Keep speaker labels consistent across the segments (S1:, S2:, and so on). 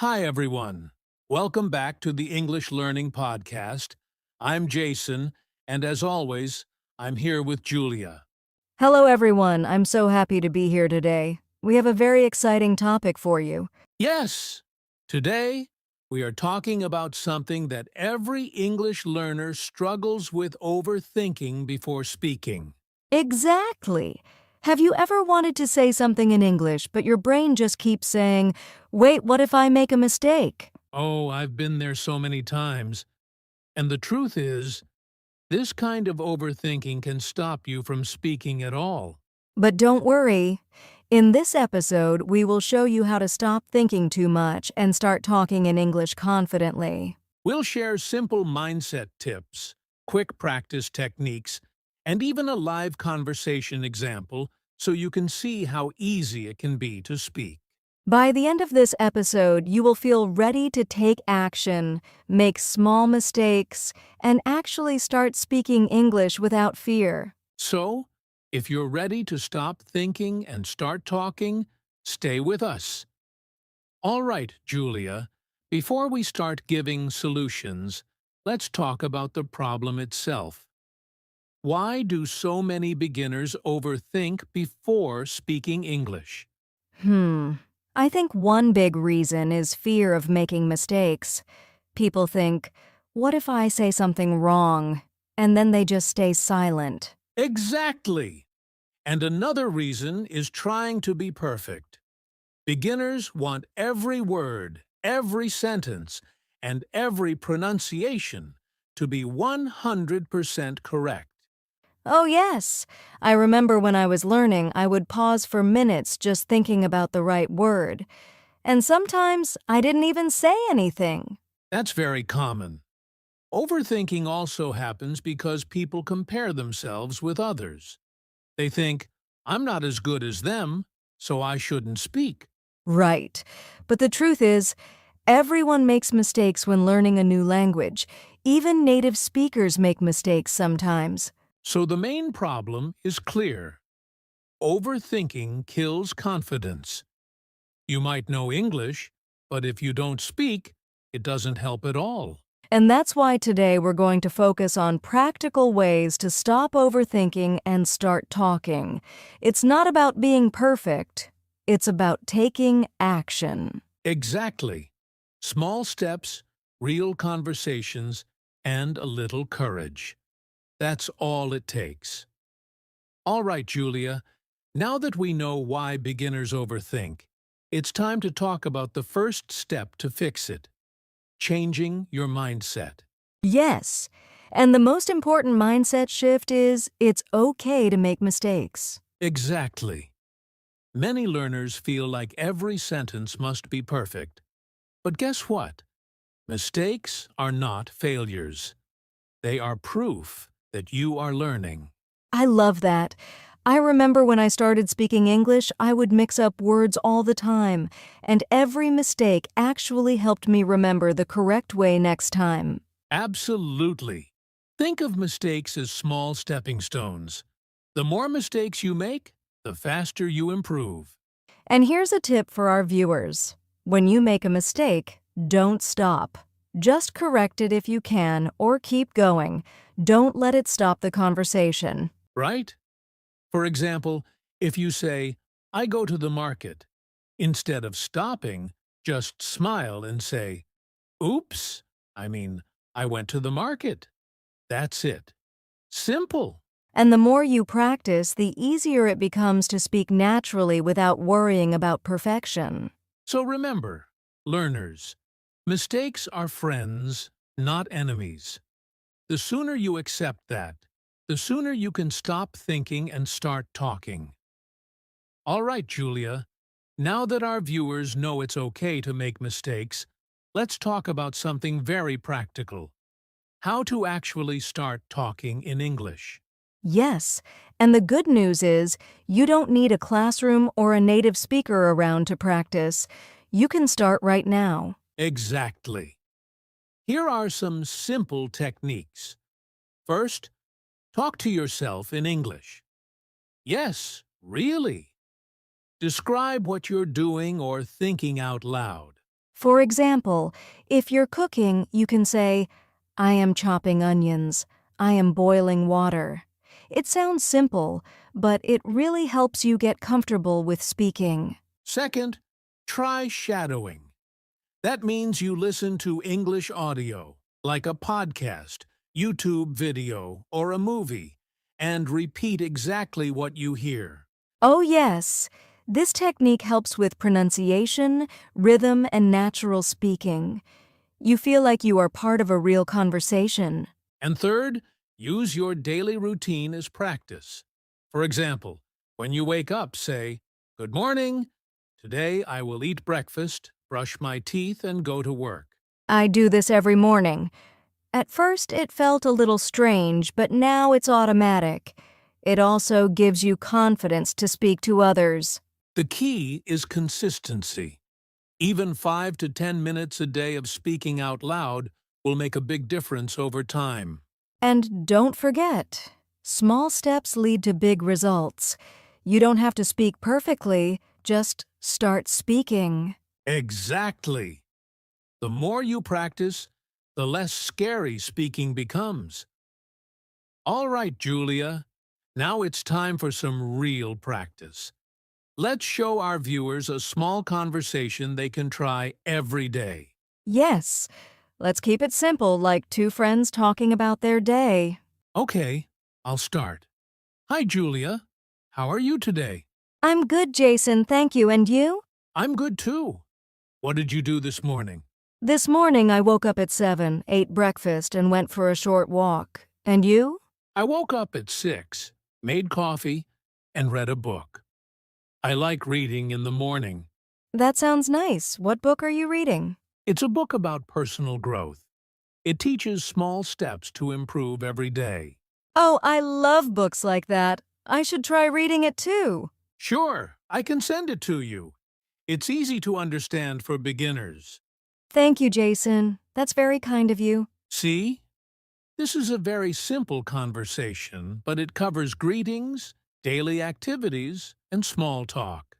S1: Hi, everyone. Welcome back to the English Learning Podcast. I'm Jason, and as always, I'm here with Julia.
S2: Hello, everyone. I'm so happy to be here today. We have a very exciting topic for you.
S1: Yes, today we are talking about something that every English learner struggles with overthinking before speaking.
S2: Exactly. Have you ever wanted to say something in English, but your brain just keeps saying, wait, what if I make a mistake?
S1: Oh, I've been there so many times. And the truth is, this kind of overthinking can stop you from speaking at all.
S2: But don't worry. In this episode, we will show you how to stop thinking too much and start talking in English confidently.
S1: We'll share simple mindset tips, quick practice techniques, and even a live conversation example so you can see how easy it can be to speak.
S2: By the end of this episode, you will feel ready to take action, make small mistakes, and actually start speaking English without fear.
S1: So, if you're ready to stop thinking and start talking, stay with us. All right, Julia, before we start giving solutions, let's talk about the problem itself. Why do so many beginners overthink before speaking English?
S2: I think one big reason is fear of making mistakes. People think, what if I say something wrong? And then they just stay silent.
S1: Exactly! And another reason is trying to be perfect. Beginners want every word, every sentence, and every pronunciation to be 100% correct.
S2: Oh, yes. I remember when I was learning, I would pause for minutes just thinking about the right word. And sometimes I didn't even say anything.
S1: That's very common. Overthinking also happens because people compare themselves with others. They think, I'm not as good as them, so I shouldn't speak.
S2: Right. But the truth is, everyone makes mistakes when learning a new language. Even native speakers make mistakes sometimes.
S1: So the main problem is clear. Overthinking kills confidence. You might know English, but if you don't speak, it doesn't help at all.
S2: And that's why today we're going to focus on practical ways to stop overthinking and start talking. It's not about being perfect, it's about taking action.
S1: Exactly. Small steps, real conversations, and a little courage. That's all it takes. All right, Julia, now that we know why beginners overthink, it's time to talk about the first step to fix it: changing your mindset.
S2: Yes, and the most important mindset shift is it's okay to make mistakes.
S1: Exactly. Many learners feel like every sentence must be perfect. But guess what? Mistakes are not failures. They are proof that you are learning.
S2: I love that. I remember when I started speaking English, I would mix up words all the time, and every mistake actually helped me remember the correct way next time.
S1: Absolutely. Think of mistakes as small stepping stones. The more mistakes you make, the faster you improve.
S2: And here's a tip for our viewers. When you make a mistake, don't stop. Just correct it if you can, or keep going. Don't let it stop the conversation.
S1: Right? For example, if you say, I go to the market, instead of stopping, just smile and say, Oops, I went to the market. That's it. Simple.
S2: And the more you practice, the easier it becomes to speak naturally without worrying about perfection.
S1: So remember, learners, mistakes are friends, not enemies. The sooner you accept that, the sooner you can stop thinking and start talking. All right, Julia, now that our viewers know it's okay to make mistakes, let's talk about something very practical: how to actually start talking in English.
S2: Yes, and the good news is you don't need a classroom or a native speaker around to practice. You can start right now.
S1: Exactly. Here are some simple techniques. First, talk to yourself in English. Yes, really. Describe what you're doing or thinking out loud.
S2: For example, if you're cooking, you can say, I am chopping onions. I am boiling water. It sounds simple, but it really helps you get comfortable with speaking.
S1: Second, try shadowing. That means you listen to English audio, like a podcast, YouTube video, or a movie, and repeat exactly what you hear.
S2: Oh, yes. This technique helps with pronunciation, rhythm, and natural speaking. You feel like you are part of a real conversation.
S1: And third, use your daily routine as practice. For example, when you wake up, say, Good morning. Today I will eat breakfast, brush my teeth, and go to work.
S2: I do this every morning. At first, it felt a little strange, but now it's automatic. It also gives you confidence to speak to others.
S1: The key is consistency. Even 5 to 10 minutes a day of speaking out loud will make a big difference over time.
S2: And don't forget, small steps lead to big results. You don't have to speak perfectly, just start speaking.
S1: Exactly. The more you practice, the less scary speaking becomes. All right, Julia. Now it's time for some real practice. Let's show our viewers a small conversation they can try every day.
S2: Yes, let's keep it simple, like two friends talking about their day.
S1: Okay, I'll start. Hi, Julia. How are you today?
S2: I'm good, Jason, thank you. And you?
S1: I'm good too. What did you do this morning?
S2: This morning I woke up at 7, ate breakfast, and went for a short walk. And you?
S1: I woke up at 6, made coffee, and read a book. I like reading in the morning.
S2: That sounds nice. What book are you reading?
S1: It's a book about personal growth. It teaches small steps to improve every day.
S2: Oh, I love books like that. I should try reading it too.
S1: Sure, I can send it to you. It's easy to understand for beginners.
S2: Thank you, Jason. That's very kind of you.
S1: See? This is a very simple conversation, but it covers greetings, daily activities, and small talk.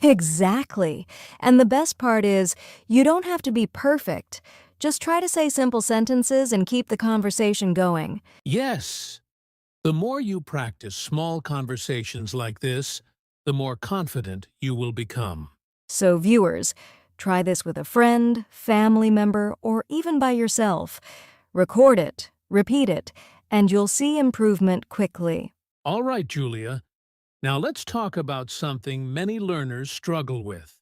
S2: Exactly. And the best part is, you don't have to be perfect. Just try to say simple sentences and keep the conversation going.
S1: Yes, the more you practice small conversations like this, the more confident you will become.
S2: So, viewers, try this with a friend, family member, or even by yourself. Record it, repeat it, and you'll see improvement quickly.
S1: All right, Julia. Now let's talk about something many learners struggle with: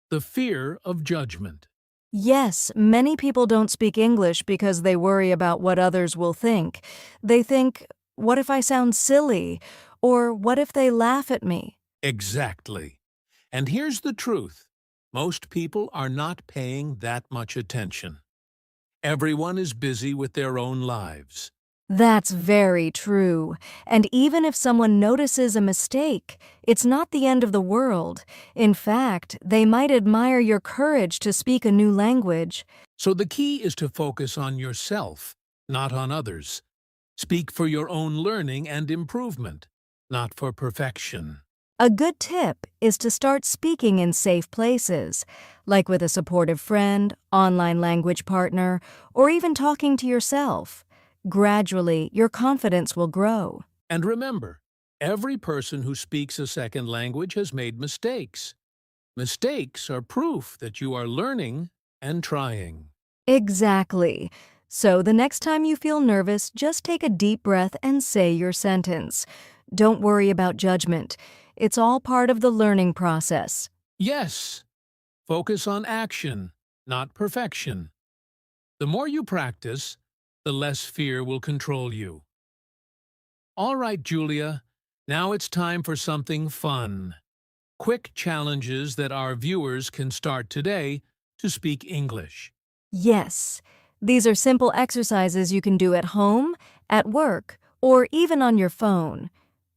S1: the fear of judgment.
S2: Yes, many people don't speak English because they worry about what others will think. They think, what if I sound silly? Or what if they laugh at me?
S1: Exactly. And here's the truth. Most people are not paying that much attention. Everyone is busy with their own lives.
S2: That's very true. And even if someone notices a mistake, it's not the end of the world. In fact, they might admire your courage to speak a new language.
S1: So the key is to focus on yourself, not on others. Speak for your own learning and improvement, not for perfection.
S2: A good tip is to start speaking in safe places, like with a supportive friend, online language partner, or even talking to yourself. Gradually, your confidence will grow.
S1: And remember, every person who speaks a second language has made mistakes. Mistakes are proof that you are learning and trying.
S2: Exactly. So the next time you feel nervous, just take a deep breath and say your sentence. Don't worry about judgment. It's all part of the learning process.
S1: Yes, focus on action, not perfection. The more you practice, the less fear will control you. All right, Julia, now it's time for something fun. Quick challenges that our viewers can start today to speak English.
S2: Yes, these are simple exercises you can do at home, at work, or even on your phone.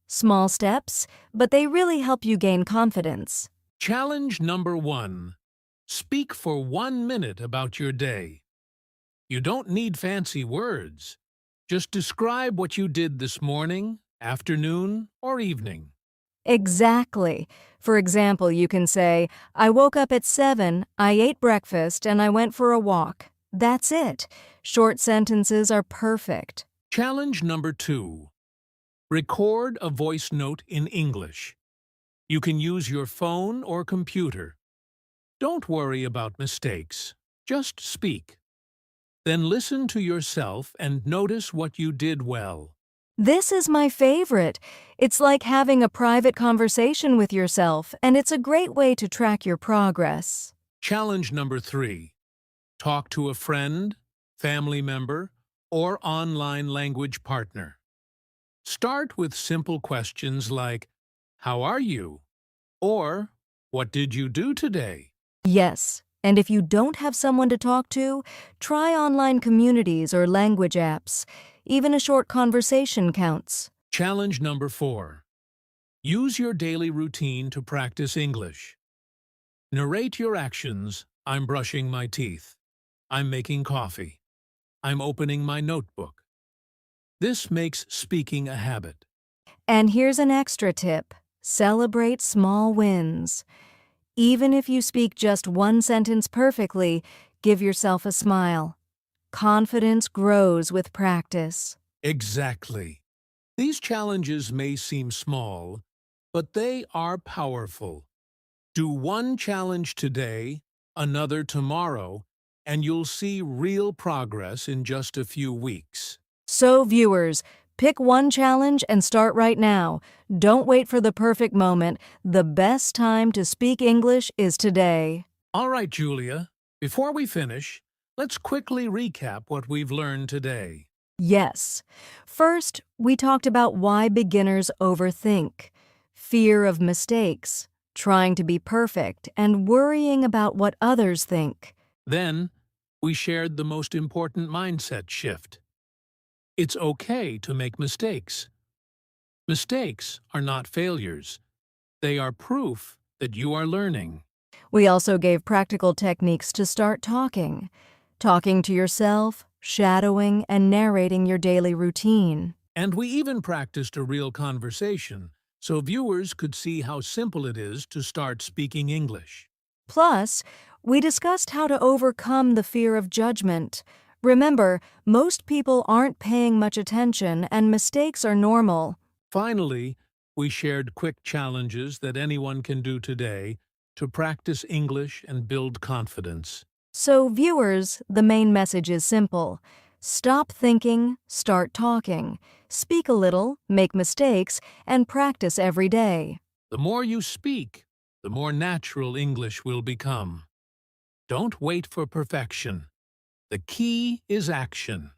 S2: Small steps, but they really help you gain confidence.
S1: Challenge number 1. Speak for 1 minute about your day. You don't need fancy words. Just describe what you did this morning, afternoon, or evening.
S2: Exactly. For example, you can say, I woke up at 7, I ate breakfast, and I went for a walk. That's it. Short sentences are perfect.
S1: Challenge number 2. Record a voice note in English. You can use your phone or computer. Don't worry about mistakes. Just speak. Then listen to yourself and notice what you did well.
S2: This is my favorite. It's like having a private conversation with yourself, and it's a great way to track your progress.
S1: Challenge number 3. Talk to a friend, family member, or online language partner. Start with simple questions like, "How are you?" or "What did you do today?"
S2: Yes, and if you don't have someone to talk to, try online communities or language apps. Even a short conversation counts.
S1: Challenge number 4. Use your daily routine to practice English. Narrate your actions. I'm brushing my teeth. I'm making coffee. I'm opening my notebook. This makes speaking a habit.
S2: And here's an extra tip. Celebrate small wins. Even if you speak just one sentence perfectly, give yourself a smile. Confidence grows with practice.
S1: Exactly. These challenges may seem small, but they are powerful. Do one challenge today, another tomorrow, and you'll see real progress in just a few weeks.
S2: So, viewers, pick one challenge and start right now. Don't wait for the perfect moment. The best time to speak English is today.
S1: All right, Julia, before we finish, let's quickly recap what we've learned today.
S2: Yes. First, we talked about why beginners overthink, fear of mistakes, trying to be perfect, and worrying about what others think.
S1: Then, we shared the most important mindset shift. It's okay to make mistakes. Mistakes are not failures. They are proof that you are learning.
S2: We also gave practical techniques to start talking to yourself, shadowing, and narrating your daily routine.
S1: And we even practiced a real conversation so viewers could see how simple it is to start speaking English.
S2: Plus, we discussed how to overcome the fear of judgment. Remember, most people aren't paying much attention and mistakes are normal.
S1: Finally, we shared quick challenges that anyone can do today to practice English and build confidence.
S2: So, viewers, the main message is simple. Stop thinking, start talking. Speak a little, make mistakes, and practice every day.
S1: The more you speak, the more natural English will become. Don't wait for perfection. The key is action.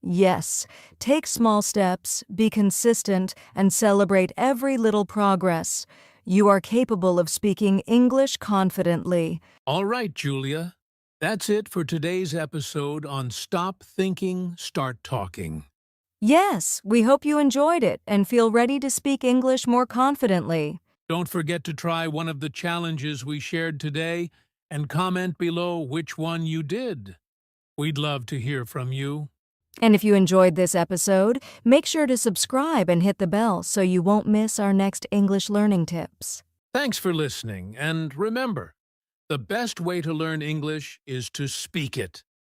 S2: Yes, take small steps, be consistent, and celebrate every little progress. You are capable of speaking English confidently.
S1: All right, Julia. That's it for today's episode on Stop Thinking, Start Talking.
S2: Yes, we hope you enjoyed it and feel ready to speak English more confidently.
S1: Don't forget to try one of the challenges we shared today and comment below which one you did. We'd love to hear from you.
S2: And if you enjoyed this episode, make sure to subscribe and hit the bell so you won't miss our next English learning tips.
S1: Thanks for listening, and remember, the best way to learn English is to speak it.